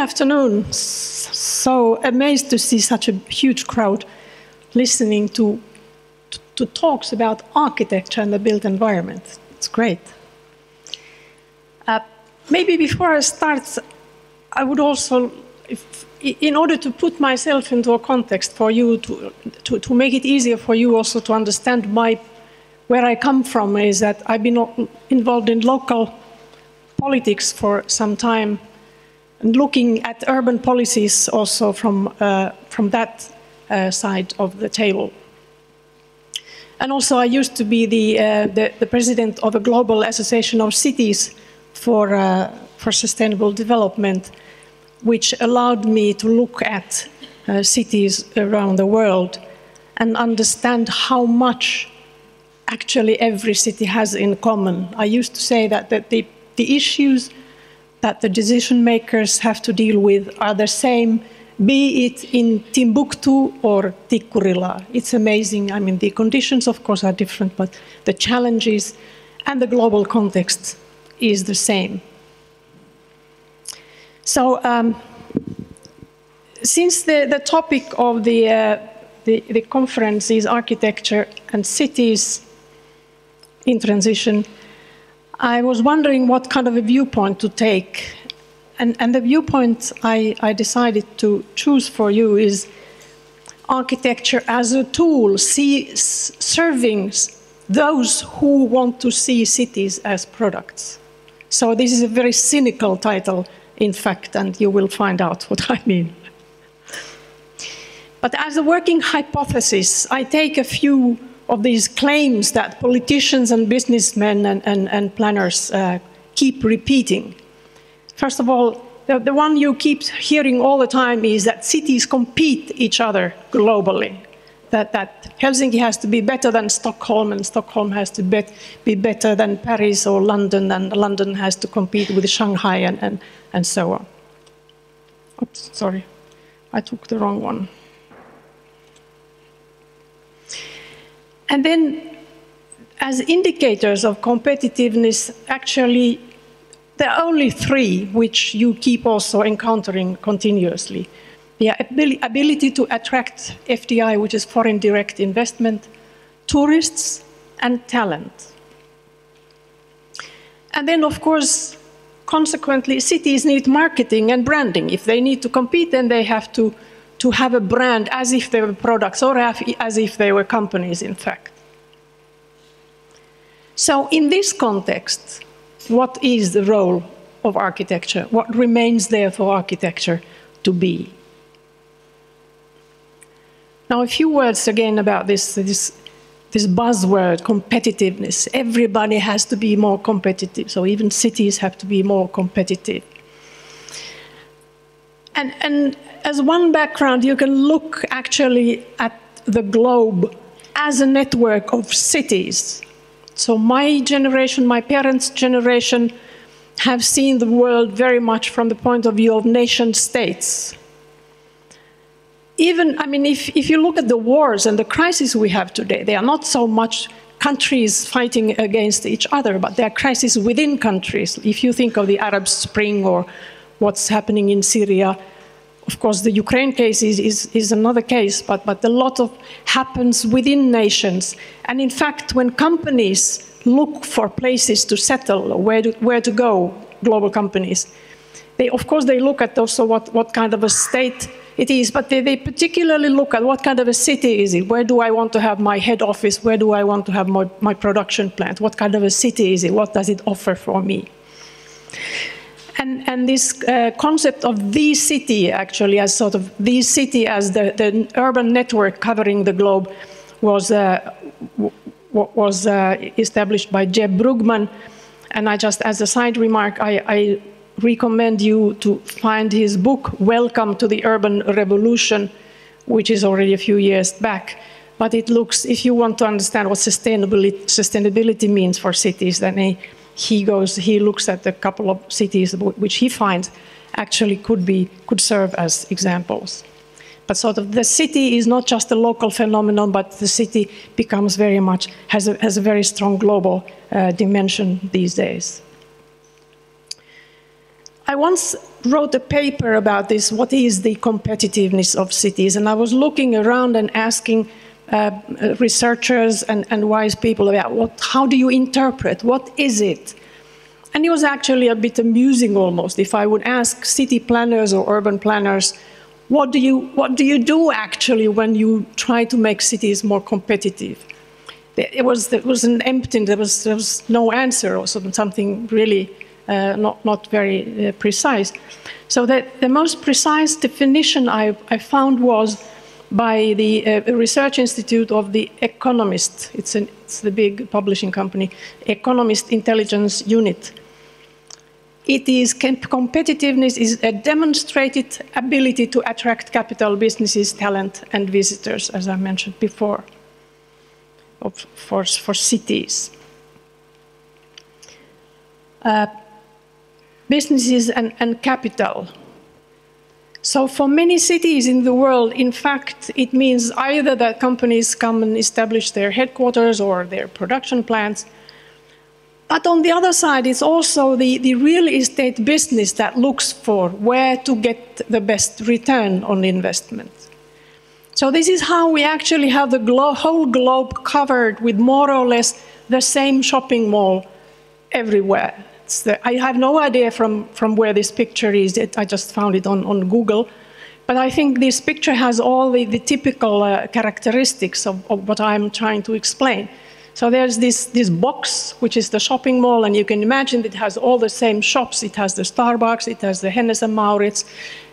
afternoon. So amazed to see such a huge crowd listening to talks about architecture and the built environment. It's great. Maybe before I start, I would also, in order to put myself into a context for you, to make it easier for you also to understand where I come from, is that I've been involved in local politics for some time, and looking at urban policies also from that side of the table. And also I used to be the president of a global association of cities for sustainable development, which allowed me to look at cities around the world and understand how much actually every city has in common. I used to say that the issues that the decision makers have to deal with are the same, be it in Timbuktu or Tikkurila. It's amazing. I mean, the conditions, of course, are different, but the challenges and the global context is the same. So, since the topic of the conference is architecture and cities in transition, I was wondering what kind of a viewpoint to take. And the viewpoint I decided to choose for you is architecture as a tool, serving those who want to see cities as products. So this is a very cynical title, in fact, and you will find out what I mean. But as a working hypothesis, I take a few of these claims that politicians and businessmen and planners keep repeating. First of all, the one you keep hearing all the time is that cities compete each other globally. That Helsinki has to be better than Stockholm, and Stockholm has to be better than Paris or London, and London has to compete with Shanghai and so on. Oops, sorry, I took the wrong one. And then, as indicators of competitiveness, actually, there are only three which you keep also encountering continuously. The ability to attract FDI, which is foreign direct investment, tourists, and talent. And then, of course, consequently, cities need marketing and branding. If they need to compete, then they have to have a brand as if they were products or as if they were companies, in fact. So in this context, what is the role of architecture? What remains there for architecture to be? Now, a few words again about this buzzword, competitiveness. Everybody has to be more competitive, so even cities have to be more competitive. And as one background, you can look actually at the globe as a network of cities. So my generation, my parents' generation, have seen the world very much from the point of view of nation states. Even, I mean, if you look at the wars and the crises we have today, they are not so much countries fighting against each other, but they are crises within countries. If you think of the Arab Spring or what's happening in Syria, of course, the Ukraine case is another case, but a lot of happens within nations. And in fact, when companies look for places to settle, or where to go, global companies, of course, they look at also what kind of a state it is, but they particularly look at what kind of a city is it? Where do I want to have my head office? Where do I want to have my production plant? What kind of a city is it? What does it offer for me? And this concept of the city, actually, as sort of the city as the urban network covering the globe was established by Jeb Brugman. And I just, as a side remark, I recommend you to find his book, Welcome to the Urban Revolution, which is already a few years back. But it looks, if you want to understand what sustainability means for cities, then he looks at a couple of cities which he finds actually could serve as examples. But sort of the city is not just a local phenomenon, but the city becomes very much, has a very strong global dimension these days. I once wrote a paper about this, what is the competitiveness of cities, and I was looking around and asking researchers and wise people about how do you interpret, what is it? And it was actually a bit amusing almost if I would ask city planners or urban planners, what do you do actually when you try to make cities more competitive? It was an empty, there was no answer, or something really not very precise. So the most precise definition I found was by the Research Institute of the Economist. It's the big publishing company, Economist Intelligence Unit. It is competitiveness is a demonstrated ability to attract capital, businesses, talent, and visitors, as I mentioned before, for cities. Businesses and capital. So for many cities in the world, in fact, it means either that companies come and establish their headquarters or their production plants. But on the other side, it's also the real estate business that looks for where to get the best return on investment. So this is how we actually have the whole globe covered with more or less the same shopping mall everywhere. I have no idea from where this picture is. I just found it on Google. But I think this picture has all the typical characteristics of what I'm trying to explain. So there's this box, which is the shopping mall, and you can imagine it has all the same shops. It has the Starbucks, it has the Hennes & Mauritz,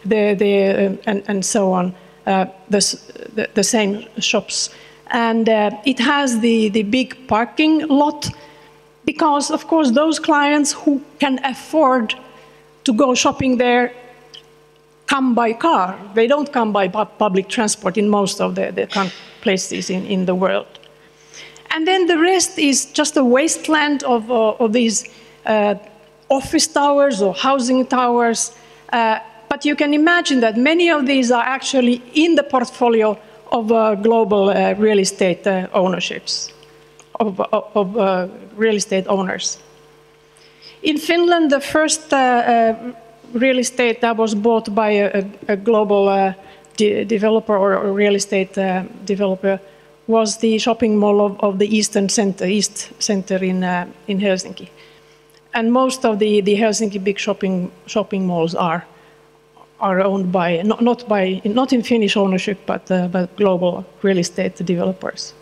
and so on, the same shops. And it has the big parking lot, because, of course, those clients who can afford to go shopping there come by car. They don't come by public transport in most of the places in the world. And then the rest is just a wasteland of these office towers or housing towers. But you can imagine that many of these are actually in the portfolio of global real estate ownerships, of real estate owners. In Finland, the first real estate that was bought by a global developer or real estate developer was the shopping mall of the East Center in Helsinki. And most of the Helsinki big shopping malls are owned by, not in Finnish ownership, but global real estate developers.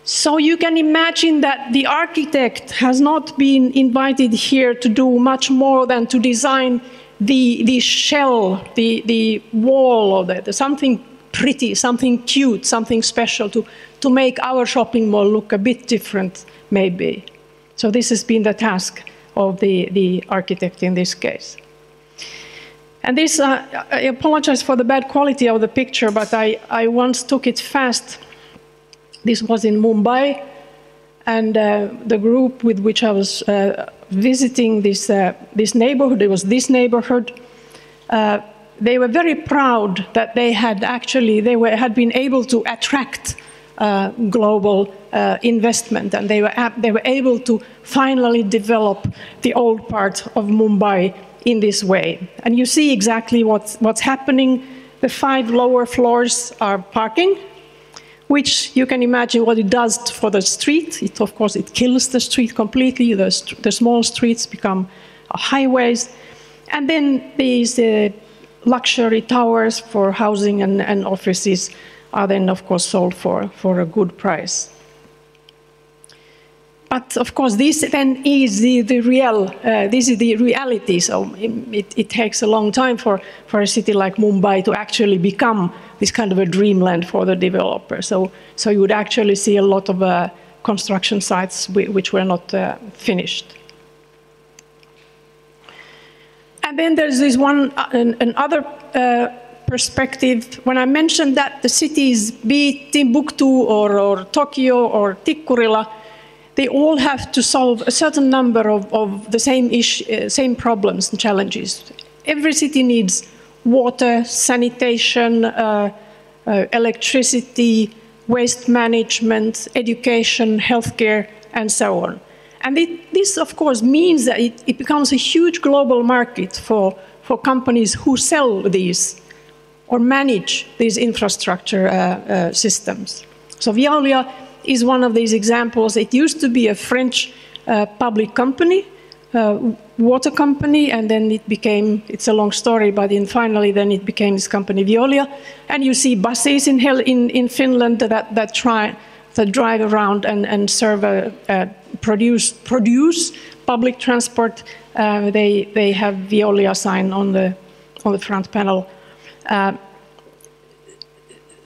So you can imagine that the architect has not been invited here to do much more than to design the shell, the wall, or something pretty, something cute, something special to make our shopping mall look a bit different, maybe. So this has been the task of the architect in this case. And this, I apologize for the bad quality of the picture, but I once took it fast. This was in Mumbai, and the group with which I was visiting this neighborhood, it was this neighborhood, they were very proud that they had been able to attract global investment, and they were able to finally develop the old part of Mumbai in this way. And you see exactly what's happening. The 5 lower floors are parking, which you can imagine what it does for the street. Of course, it kills the street completely. The small streets become highways. And then these luxury towers for housing and offices are then, of course, sold for a good price. But, of course, this then is the reality. So it takes a long time for a city like Mumbai to actually become this kind of a dreamland for the developer. So you would actually see a lot of construction sites which were not finished. And then there's this another perspective. When I mentioned that the cities, be it Timbuktu or Tokyo or Tikkurila, they all have to solve a certain number of the same problems and challenges. Every city needs water, sanitation, electricity, waste management, education, healthcare, and so on. And this, of course, means that it becomes a huge global market for companies who sell these or manage these infrastructure systems. So Veolia is one of these examples. It used to be a French public company, water company, and then it became, it's a long story, but finally then it became this company Veolia. And you see buses in Finland that drive around and serve, produce public transport. They have Veolia sign on the front panel.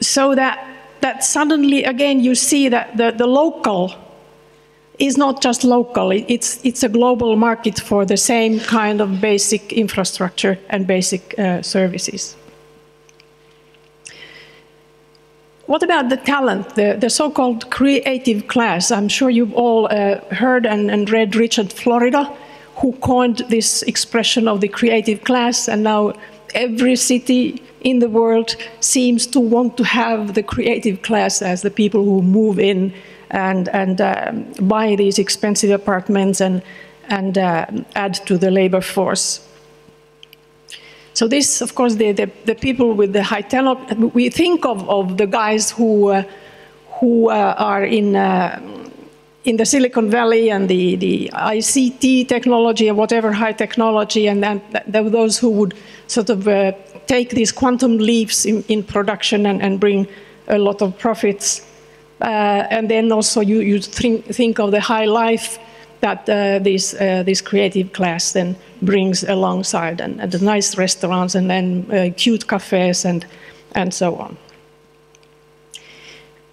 So that suddenly, again, you see that the local is not just local, it's a global market for the same kind of basic infrastructure and basic services. What about the talent, the so-called creative class? I'm sure you've all heard and read Richard Florida, who coined this expression of the creative class, and now every city in the world seems to want to have the creative class as the people who move in and buy these expensive apartments and add to the labor force. So this, of course, the people with the high talent, we think of the guys who are in the Silicon Valley and the ICT technology or whatever high technology, and then those who would sort of take these quantum leaps in production and bring a lot of profits. And then also you think of the high life that this creative class then brings alongside, and the nice restaurants and then cute cafes and so on.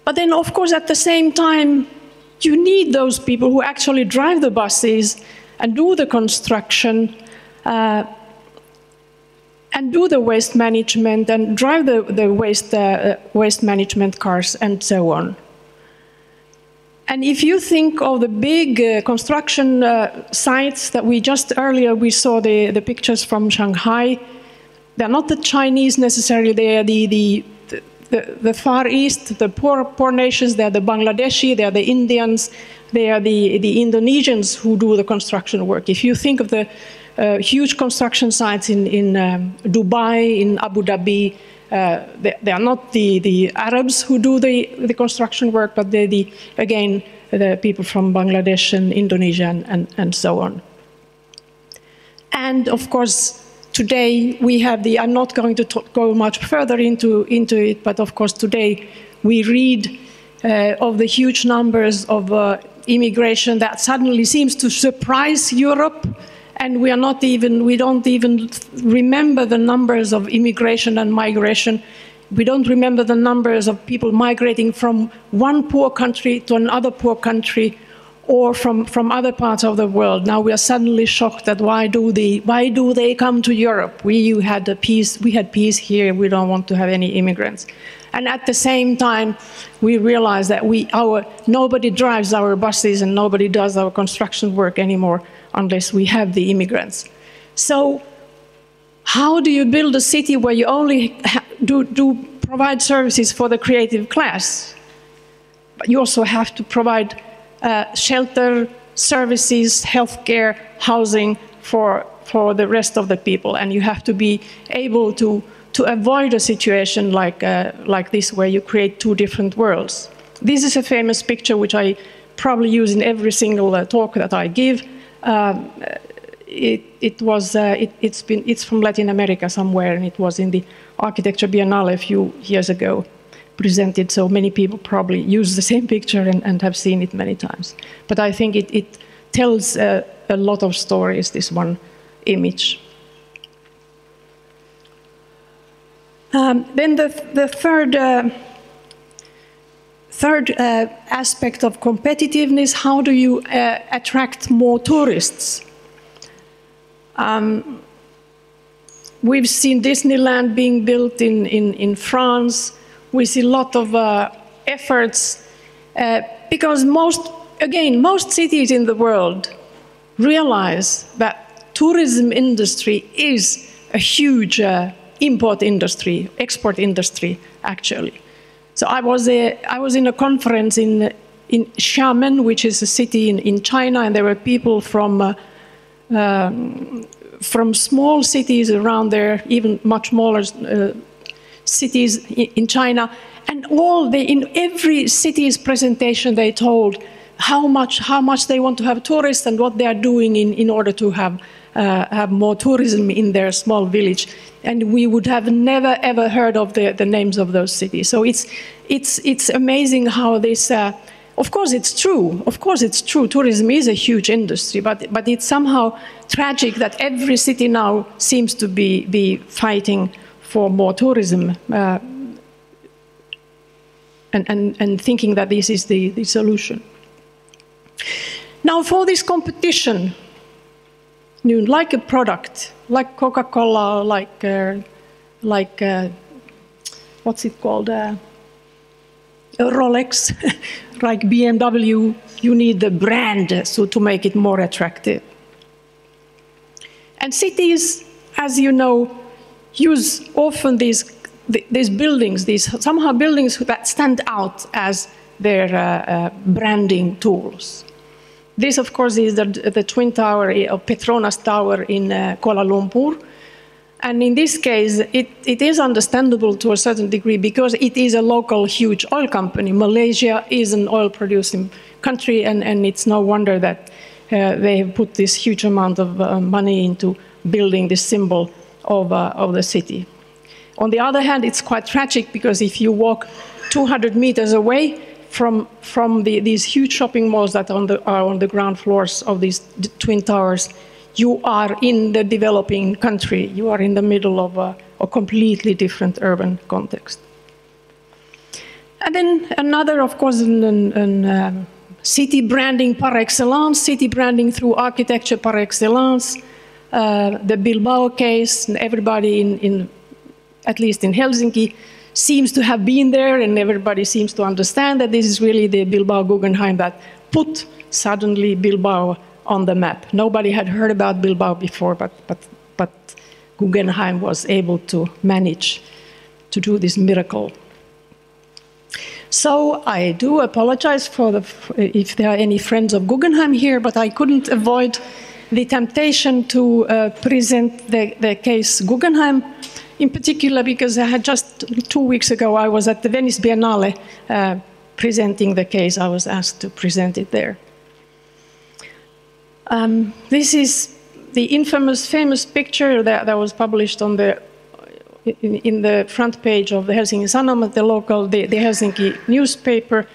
But then, of course, at the same time, you need those people who actually drive the buses and do the construction and do the waste management and drive the waste management cars and so on. And if you think of the big construction sites that we just earlier, we saw the pictures from Shanghai. They're not the Chinese necessarily, they are the Far East, the poor nations, they're the Bangladeshi, they're the Indians, they are the Indonesians who do the construction work. If you think of the huge construction sites in Dubai, in Abu Dhabi, they are not the Arabs who do the construction work, but they're again the people from Bangladesh and Indonesia and so on. And of course, today we have I'm not going to go much further into it, but of course today we read of the huge numbers of immigration that suddenly seems to surprise Europe. And we don't even remember the numbers of immigration and migration. We don't remember the numbers of people migrating from one poor country to another poor country, or from other parts of the world. Now we are suddenly shocked that why do they come to Europe? We had peace here. We don't want to have any immigrants. And at the same time, we realize that nobody drives our buses and nobody does our construction work anymore unless we have the immigrants. So how do you build a city where you only do provide services for the creative class? But you also have to provide shelter, services, healthcare, housing for the rest of the people. And you have to be able to avoid a situation like this where you create two different worlds. This is a famous picture which I probably use in every single talk that I give. It's from Latin America somewhere, and it was in the Architecture Biennale a few years ago presented, so many people probably use the same picture and have seen it many times. But I think it tells a lot of stories, this one image. Then the third aspect of competitiveness, how do you attract more tourists? We've seen Disneyland being built in France. We see a lot of efforts because most cities in the world realize that tourism industry is a huge import industry, export industry, actually. So I was in a conference in in Xiamen, which is a city in China, and there were people from small cities around there, even much smaller cities in China. And in every city's presentation, they told how much they want to have tourists and what they are doing in order to have more tourism in their small village. And we would have never ever heard of the names of those cities. So it's amazing how this. Of course, it's true. Of course, it's true. Tourism is a huge industry, but it's somehow tragic that every city now seems to be fighting for more tourism and thinking that this is the solution. Now, for this competition, like a product, like Coca-Cola, like what's it called? A Rolex, like BMW, you need the brand to make it more attractive. And cities, as you know, use often these buildings, somehow buildings that stand out as their branding tools. This, of course, is the Twin Tower of Petronas Tower in Kuala Lumpur. And in this case, it is understandable to a certain degree because it is a local huge oil company. Malaysia is an oil-producing country, and it's no wonder that they have put this huge amount of money into building this symbol of the city. On the other hand, it's quite tragic because if you walk 200 meters away from these huge shopping malls that are on the ground floors of these twin towers, you are in the developing country. You are in the middle of a completely different urban context. And then another, of course, city branding par excellence, city branding through architecture par excellence. The Bilbao case, everybody at least in Helsinki, seems to have been there, and everybody seems to understand that this is really the Bilbao Guggenheim that put suddenly Bilbao on the map. Nobody had heard about Bilbao before, but Guggenheim was able to manage to do this miracle. So I do apologize if there are any friends of Guggenheim here, but I couldn't avoid the temptation to present the case Guggenheim, in particular because I had just 2 weeks ago, I was at the Venice Biennale presenting the case. I was asked to present it there. This is the famous picture that was published on in the front page of the Helsingin Sanomat, the Helsinki newspaper,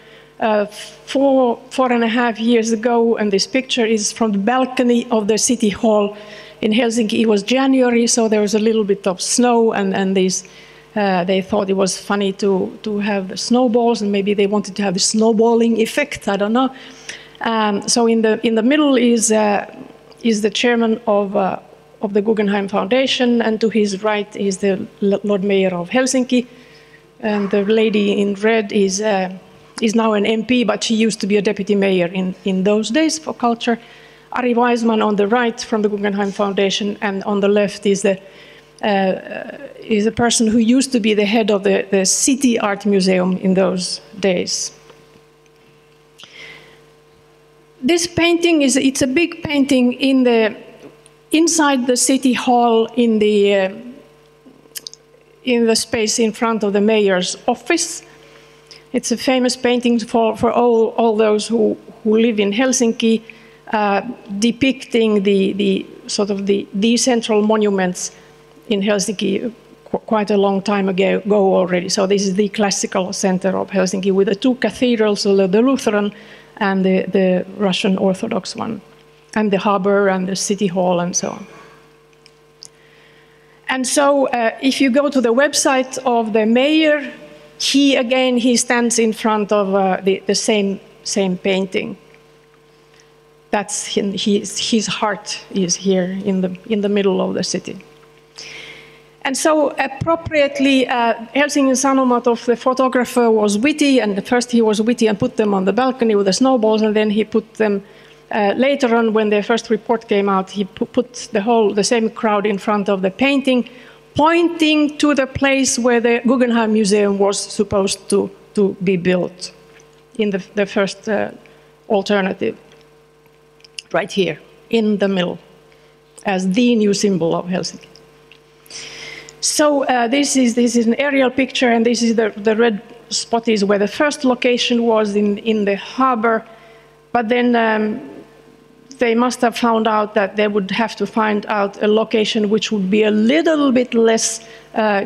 4.5 years ago, and this picture is from the balcony of the city hall in Helsinki. It was January, so there was a little bit of snow, and they thought it was funny to have snowballs, and maybe they wanted to have the snowballing effect. I don't know. So in the middle is the chairman of the Guggenheim Foundation, and to his right is the Lord Mayor of Helsinki, and the lady in red is now an MP, but she used to be a deputy mayor in those days for culture. Ari Weisman on the right from the Guggenheim Foundation, and on the left is a person who used to be the head of the City Art Museum in those days. This painting it's a big painting inside the city hall in the space in front of the mayor's office. It's a famous painting for all those who live in Helsinki, depicting the sort of the decentral monuments in Helsinki quite a long time ago already. So this is the classical center of Helsinki with the two cathedrals, the Lutheran and the Russian Orthodox one, and the harbor and the city hall and so on. And so if you go to the website of the mayor, he stands in front of the same painting. That's his heart is here in the middle of the city. And so appropriately, Helsingin Sanomat of the photographer was witty, and first he was witty and put them on the balcony with the snowballs, and then he put them, later on when the first report came out, he put the same crowd in front of the painting, pointing to the place where the Guggenheim Museum was supposed to be built in the first alternative, right here, in the middle, as the new symbol of Helsinki. So this is an aerial picture, and this is the red spot is where the first location was in the harbor, but then they must have found out that they would have to find out a location which would be a little bit less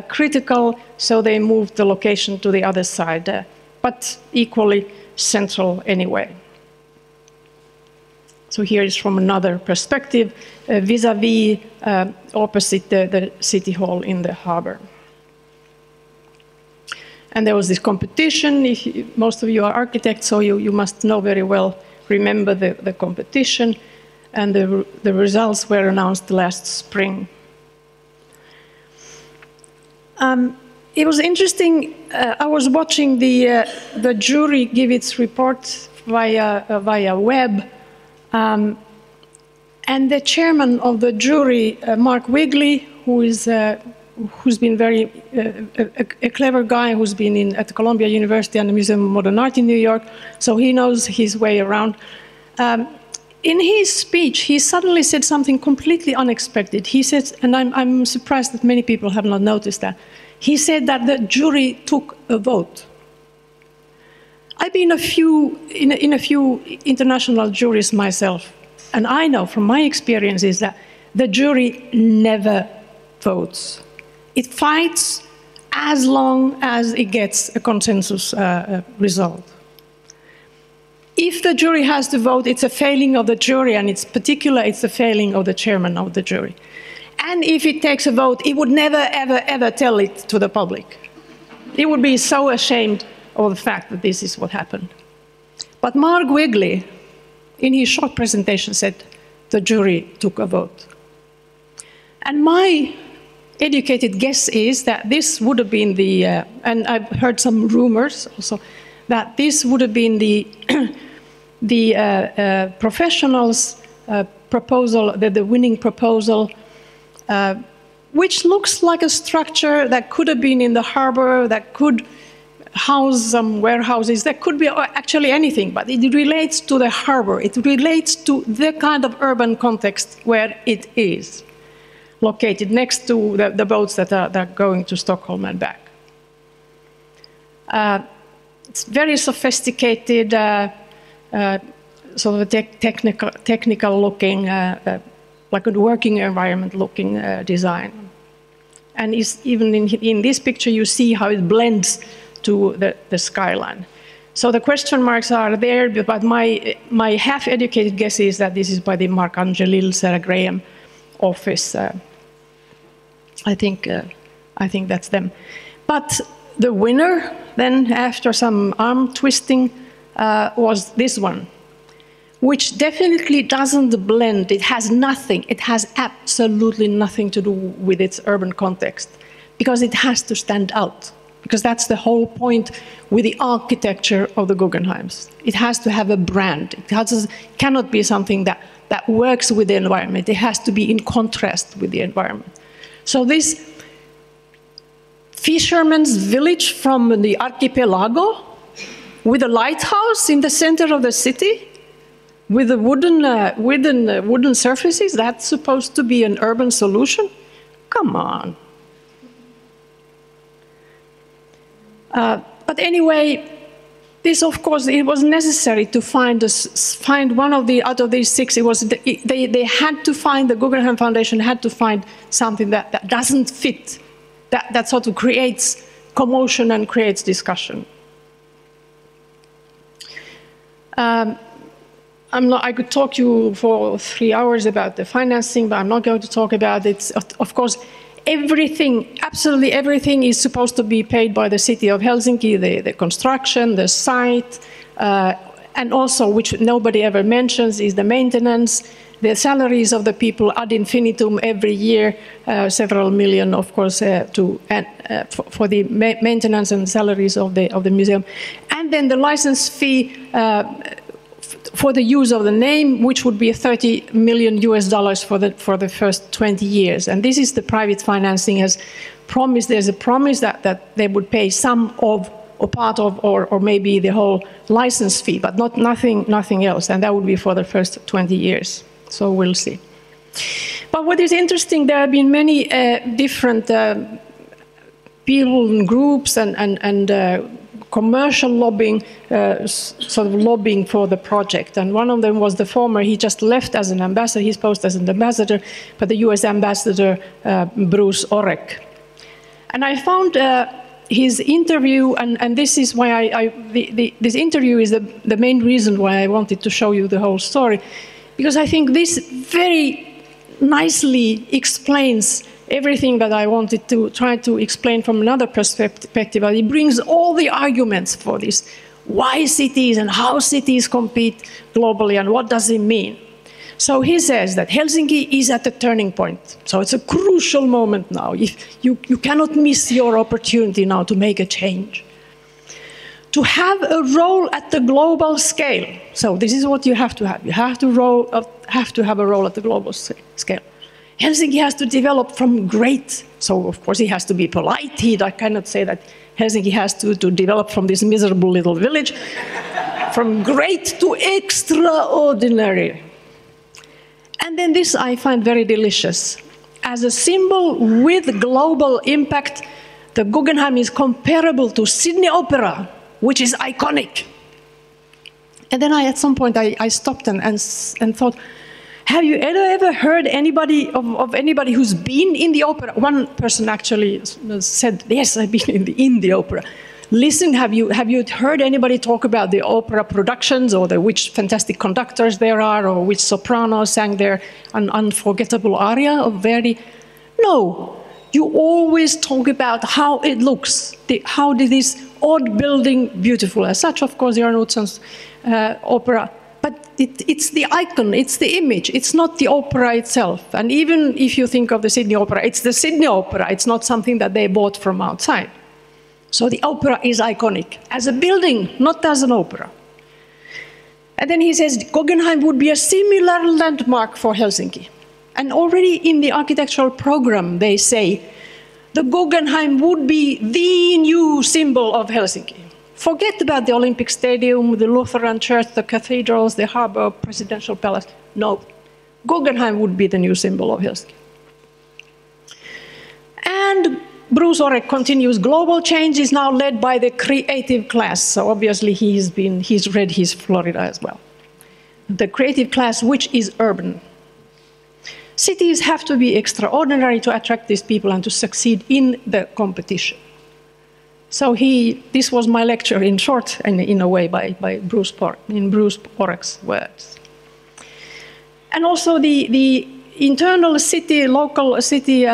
critical, so they moved the location to the other side, but equally central anyway. So here is from another perspective, vis-a-vis opposite the city hall in the harbor. And there was this competition. Most of you are architects, so you must know very well, remember the competition, and the results were announced last spring. It was interesting. I was watching the jury give its report via web, and the chairman of the jury, Mark Wigley, who's been a clever guy who's been at Columbia University and the Museum of Modern Art in New York, so he knows his way around. In his speech, he suddenly said something completely unexpected. He said, and I'm surprised that many people have not noticed that, he said that the jury took a vote. I've been in a few international juries myself, and I know from my experiences that the jury never votes. It fights as long as it gets a consensus result. If the jury has to vote, it's a failing of the jury, and it's a failing of the chairman of the jury. And if it takes a vote, it would never, ever, ever tell it to the public. It would be so ashamed of the fact that this is what happened. But Mark Wigley, in his short presentation, said the jury took a vote. And my educated guess is that this would have been and I've heard some rumors also, that this would have been the professionals' proposal, the winning proposal, which looks like a structure that could have been in the harbor, that could house some warehouses, that could be actually anything, but it relates to the harbor. It relates to the kind of urban context where it is located, next to the boats that are going to Stockholm and back. It's very sophisticated, sort of a technical looking, like a working environment looking design. And even in this picture, you see how it blends to the skyline. So the question marks are there, but my half-educated guess is that this is by the Mark Angelil, Sarah Graham office. I think that's them. But the winner, then, after some arm twisting, was this one, which definitely doesn't blend. It has nothing. It has absolutely nothing to do with its urban context, because it has to stand out. Because that's the whole point with the architecture of the Guggenheims. It has to have a brand. It cannot be something that works with the environment. It has to be in contrast with the environment. So this fisherman's village from the archipelago, with a lighthouse in the center of the city, with the wooden surfaces, that's supposed to be an urban solution? Come on. But anyway, this, of course, it was necessary to find one of out of these six. It was they had to find, the Guggenheim Foundation had to find something that doesn't fit, that sort of creates commotion and creates discussion. I could talk to you for 3 hours about the financing, but I'm not going to talk about it. Of course, everything, absolutely everything, is supposed to be paid by the city of Helsinki, the construction, the site, and also, which nobody ever mentions, is the maintenance, the salaries of the people ad infinitum every year, several million, of course, for the maintenance and salaries of the museum. And then the license fee for the use of the name, which would be $30 million for the first 20 years. And this is the private financing has promised. There's a promise that they would pay some of or part of, or maybe the whole license fee, but nothing else. And that would be for the first 20 years. So we'll see. But what is interesting, there have been many different people and groups and commercial lobbying, sort of lobbying for the project. And one of them was the former, he just left as an ambassador, his post as an ambassador, but the US ambassador, Bruce Orek. And I found his interview, and this is why this interview is the main reason why I wanted to show you the whole story, because I think this very nicely explains everything that I wanted to try to explain from another perspective. It brings all the arguments for this, why cities and how cities compete globally and what does it mean. So he says that Helsinki is at a turning point. So it's a crucial moment now. You cannot miss your opportunity now to make a change. To have a role at the global scale. So this is what you have to have. You have to have a role at the global scale. Helsinki has to develop from great, so of course he has to be polite. I cannot say that Helsinki has to develop from this miserable little village, from great to extraordinary. And then this I find very delicious. As a symbol with global impact, the Guggenheim is comparable to Sydney Opera, which is iconic. And then at some point I stopped and thought, have you ever heard of anybody who's been in the opera? One person actually said, yes, I've been in the opera. Listen, have you heard anybody talk about the opera productions or which fantastic conductors there are or which soprano sang there an unforgettable aria of Verdi? No. You always talk about how it looks, how this odd building, beautiful as such, of course, Jarno Utzon's opera. But it's the icon, it's the image, it's not the opera itself. And even if you think of the Sydney Opera, it's the Sydney Opera, it's not something that they bought from outside. So the opera is iconic as a building, not as an opera. And then he says, Guggenheim would be a similar landmark for Helsinki. And already in the architectural program, they say, the Guggenheim would be the new symbol of Helsinki. Forget about the Olympic Stadium, the Lutheran Church, the cathedrals, the harbor, presidential palace. No, Guggenheim would be the new symbol of Helsinki. And Bruce Orek continues, global change is now led by the creative class. So obviously he's read his Florida as well. The creative class, which is urban. Cities have to be extraordinary to attract these people and to succeed in the competition. So this was my lecture in short, and in a way, by Bruce Orek's words. And also the internal city, local city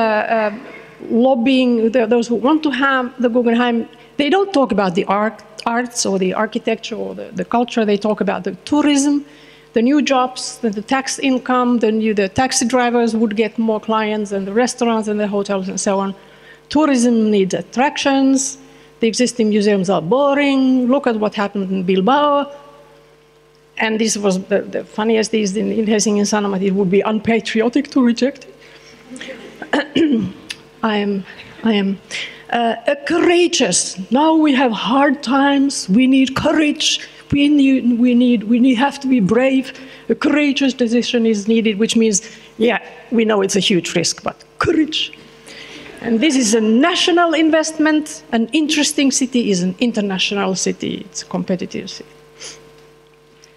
lobbying, those who want to have the Guggenheim, they don't talk about the arts or the architecture or the culture, they talk about the tourism, the new jobs, the tax income, the taxi drivers would get more clients, and the restaurants and the hotels and so on. Tourism needs attractions. The existing museums are boring. Look at what happened in Bilbao. And this was the funniest is in Helsingin Sanomat, it would be unpatriotic to reject it. I am courageous. Now we have hard times. We need courage. We have to be brave. A courageous decision is needed, which means, yeah, we know it's a huge risk, but courage. And this is a national investment. An interesting city is an international city. It's a competitive city.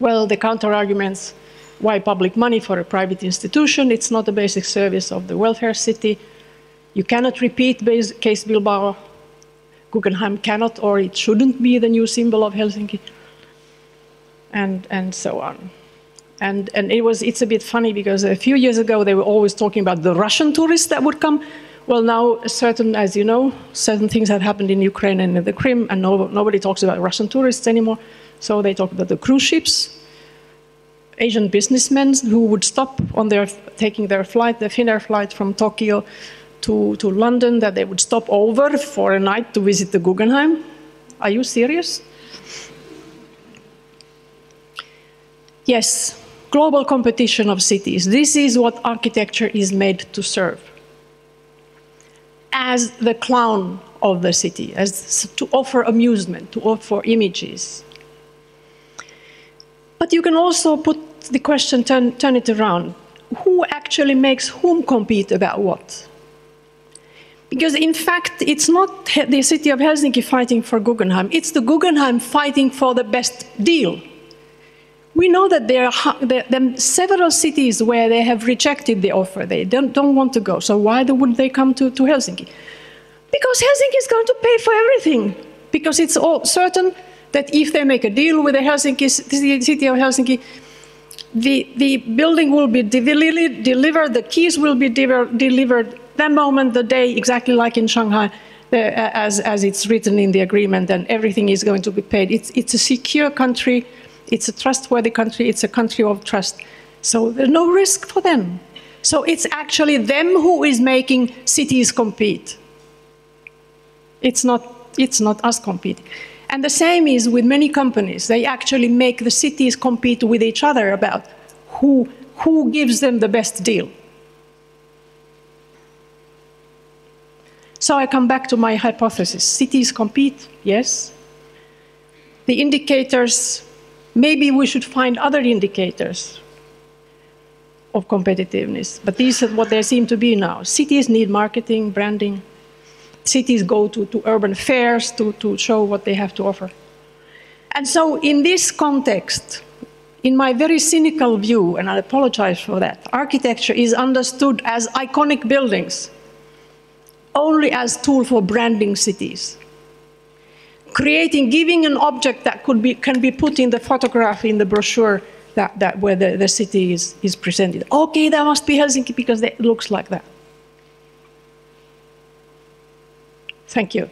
Well, the counter-arguments, why public money for a private institution? It's not a basic service of the welfare city. You cannot repeat case Bilbao. Guggenheim cannot, or it shouldn't be the new symbol of Helsinki. And so on. And it's a bit funny because a few years ago they were always talking about the Russian tourists that would come. Well, now, as you know, certain things have happened in Ukraine and in the Crimea, and nobody talks about Russian tourists anymore. So they talk about the cruise ships, Asian businessmen who would stop on taking their flight, the Finnair flight from Tokyo to London, that they would stop over for a night to visit the Guggenheim. Are you serious? Yes, global competition of cities. This is what architecture is made to serve. As the clown of the city, as to offer amusement, to offer images. But you can also put the question, turn it around. Who actually makes whom compete about what? Because in fact, it's not the city of Helsinki fighting for Guggenheim, it's the Guggenheim fighting for the best deal. We know that there are several cities where they have rejected the offer. They don't want to go. So why would they come to Helsinki? Because Helsinki is going to pay for everything. Because it's all certain that if they make a deal with the city of Helsinki, the building will be delivered, the keys will be delivered that moment, the day, exactly like in Shanghai, as it's written in the agreement, and everything is going to be paid. It's a secure country. It's a trustworthy country. It's a country of trust. So there's no risk for them. So it's actually them who is making cities compete. It's not us competing. And the same is with many companies. They actually make the cities compete with each other about who gives them the best deal. So I come back to my hypothesis. Cities compete, yes. The indicators, maybe we should find other indicators of competitiveness, but these are what they seem to be now. Cities need marketing, branding. Cities go to urban fairs to show what they have to offer. And so in this context, in my very cynical view, and I apologize for that, architecture is understood as iconic buildings, only as tool for branding cities. Giving an object that can be put in the photograph in the brochure where the city is presented. Okay, that must be Helsinki because it looks like that. Thank you.